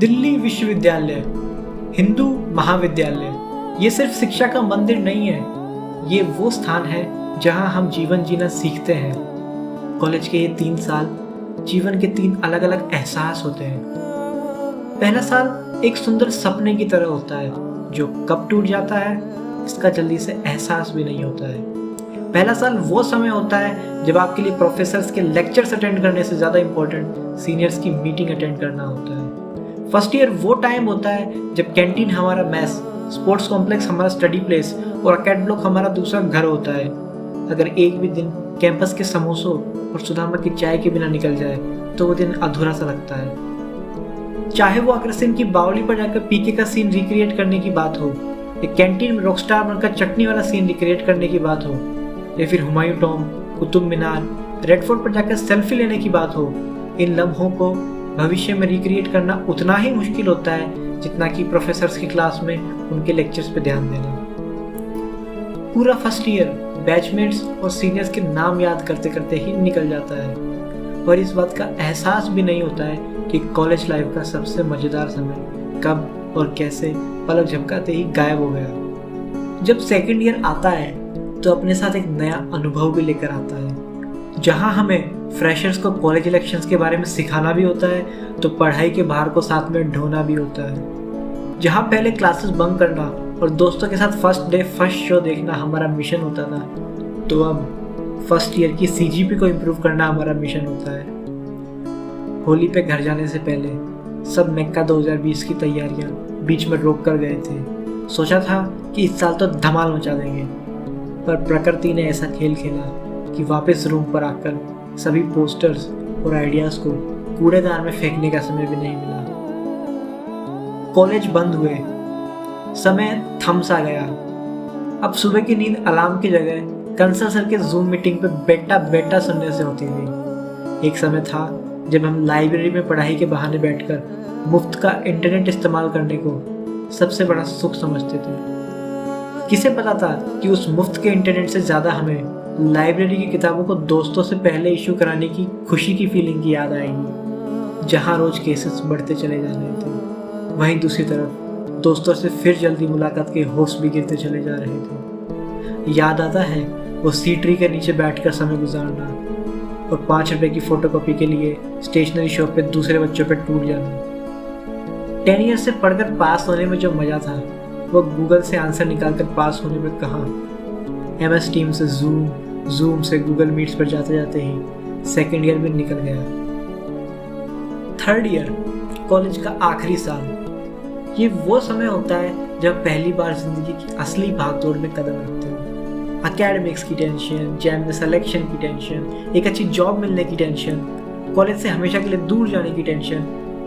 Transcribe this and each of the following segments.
दिल्ली विश्वविद्यालय, हिंदू महाविद्यालय, ये सिर्फ शिक्षा का मंदिर नहीं है, ये वो स्थान है जहां हम जीवन जीना सीखते हैं। कॉलेज के ये 3 साल जीवन के 3 अलग अलग एहसास होते हैं। पहला साल एक सुंदर सपने की तरह होता है जो कब टूट जाता है इसका जल्दी से एहसास भी नहीं होता है। पहला साल वो समय होता है जब आपके लिए प्रोफेसर्स के लेक्चर्स अटेंड करने से ज़्यादा इम्पोर्टेंट सीनियर्स की मीटिंग अटेंड करना होता है। फर्स्ट ईयर वो टाइम होता है जब कैंटीन हमारा मैस, स्पोर्ट्स कॉम्प्लेक्स हमारा स्टडी प्लेस और अकेड ब्लॉक हमारा दूसरा घर होता है। अगर एक भी दिन कैंपस के समोसों और सुदामा की चाय के बिना निकल जाए तो वो दिन अधूरा सा लगता है। चाहे वो अग्रसेन की बावली पर जाकर पीके का सीन रिक्रिएट करने की बात हो, या कैंटीन में रॉकस्टार बनकर चटनी वाला सीन रिक्रिएट करने की बात हो, या फिर Humayun Tom, Qutub Minar, red fort पर जाकर सेल्फी लेने की बात हो, इन लम्हों को भविष्य में रिक्रिएट करना उतना ही मुश्किल होता है जितना कि प्रोफेसर्स की क्लास में उनके लेक्चर्स पे ध्यान देना। पूरा फर्स्ट ईयर बैचमेट्स और सीनियर्स के नाम याद करते करते ही निकल जाता है और इस बात का एहसास भी नहीं होता है कि कॉलेज लाइफ का सबसे मज़ेदार समय कब और कैसे पलक झपकाते ही गायब हो गया। जब सेकेंड ईयर आता है तो अपने साथ एक नया अनुभव भी लेकर आता है, जहां हमें फ्रेशर्स को कॉलेज इलेक्शंस के बारे में सिखाना भी होता है तो पढ़ाई के भार को साथ में ढोना भी होता है। जहां पहले क्लासेस बंक करना और दोस्तों के साथ फर्स्ट डे फर्स्ट शो देखना हमारा मिशन होता था, तो अब फर्स्ट ईयर की सीजीपी को इम्प्रूव करना हमारा मिशन होता है। होली पे घर जाने से पहले सब मेक्का 2020 की तैयारियां बीच में रोक कर गए थे। सोचा था कि इस साल तो धमाल मचा देंगे, पर प्रकृति ने ऐसा खेल खेला कि वापस रूम पर आकर सभी पोस्टर्स और आइडियाज़ को कूड़ेदान में फेंकने का समय भी नहीं मिला। कॉलेज बंद हुए, समय थम सा गया। अब सुबह की नींद अलार्म की जगह कंसल सर के जूम मीटिंग पे बेटा बेटा सुनने से होती थी। एक समय था जब हम लाइब्रेरी में पढ़ाई के बहाने बैठकर मुफ्त का इंटरनेट इस्तेमाल करने को सबसे बड़ा सुख समझते थे। किसे पता था कि उस मुफ्त के इंटरनेट से ज़्यादा हमें लाइब्रेरी की किताबों को दोस्तों से पहले इशू कराने की खुशी की फीलिंग की याद आएगी, जहां रोज केसेस बढ़ते चले जा रहे थे, वहीं दूसरी तरफ दोस्तों से फिर जल्दी मुलाकात के होप्स भी गिरते चले जा रहे थे। याद आता है वो सी ट्री के नीचे बैठकर समय गुजारना और 5 रुपए की फोटोकॉपी के लिए स्टेशनरी शॉप पे दूसरे बच्चों पे टूट जाना। 10 ईयर से पढ़कर पास होने में जो मज़ा था वो गूगल से आंसर निकालकर पास होने में कहाँ। MS टीम से जूम से गूगल मीट्स पर जाते जाते ही सेकेंड ईयर भी निकल गया। थर्ड ईयर कॉलेज का आखिरी साल, ये वो समय होता है जब पहली बार जिंदगी की असली भागदौड़ में कदम रखते हो। एकेडमिक्स की टेंशन, जैम में सिलेक्शन की टेंशन, एक अच्छी जॉब मिलने की टेंशन, कॉलेज से हमेशा के लिए दूर जाने की टेंशन,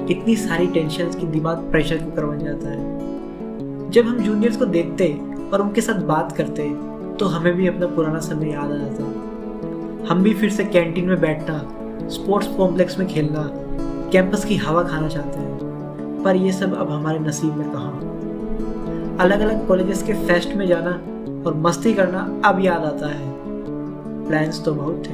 इतनी सारी टेंशन की दिमाग प्रेशर कुकर बन जाता है। जब हम जूनियर्स को देखते और उनके साथ बात करते तो हमें भी अपना पुराना समय याद आ जाता। हम भी फिर से कैंटीन में बैठना, स्पोर्ट्स कॉम्प्लेक्स में खेलना, कैंपस की हवा खाना चाहते हैं, पर ये सब अब हमारे नसीब में कहाँ। अलग अलग कॉलेजेस के फेस्ट में जाना और मस्ती करना अब याद आता है। प्लान्स तो बहुत थे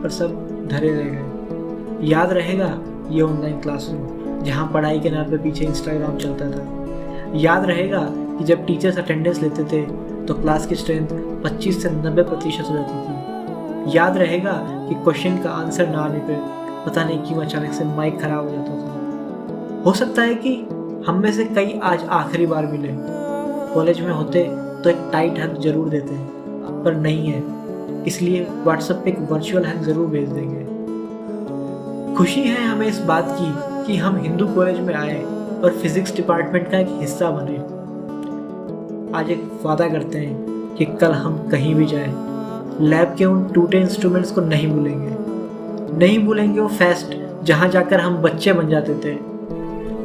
पर सब धरे रह गए। याद रहेगा ये ऑनलाइन क्लासरूम जहाँ पढ़ाई के नाम पे पीछे इंस्टाग्राम चलता था। याद रहेगा कि जब टीचर्स अटेंडेंस लेते थे तो क्लास की स्ट्रेंथ 25 से 90% हो जाती थी। याद रहेगा कि क्वेश्चन का आंसर ना आने पर पता नहीं क्यों अचानक से माइक खराब हो जाता था। हो सकता है कि हम में से कई आज आखिरी बार मिले। कॉलेज में होते तो एक टाइट हग जरूर देते, पर नहीं है, इसलिए व्हाट्सएप पे एक वर्चुअल हग जरूर भेज देंगे। खुशी है हमें इस बात की कि हम हिंदू कॉलेज में आए और फिजिक्स डिपार्टमेंट का एक हिस्सा बने। आज एक वादा करते हैं कि कल हम कहीं भी जाएं, लैब के उन टूटे इंस्ट्रूमेंट्स को नहीं भूलेंगे वो फेस्ट जहां जाकर हम बच्चे बन जाते थे,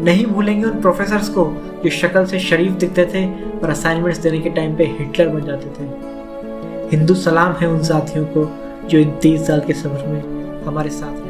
नहीं भूलेंगे उन प्रोफेसर्स को जो शक्ल से शरीफ दिखते थे और असाइनमेंट्स देने के टाइम पे हिटलर बन जाते थे। हिंदू सलाम है उन साथियों को जो इन 30 साल के सफर में हमारे साथ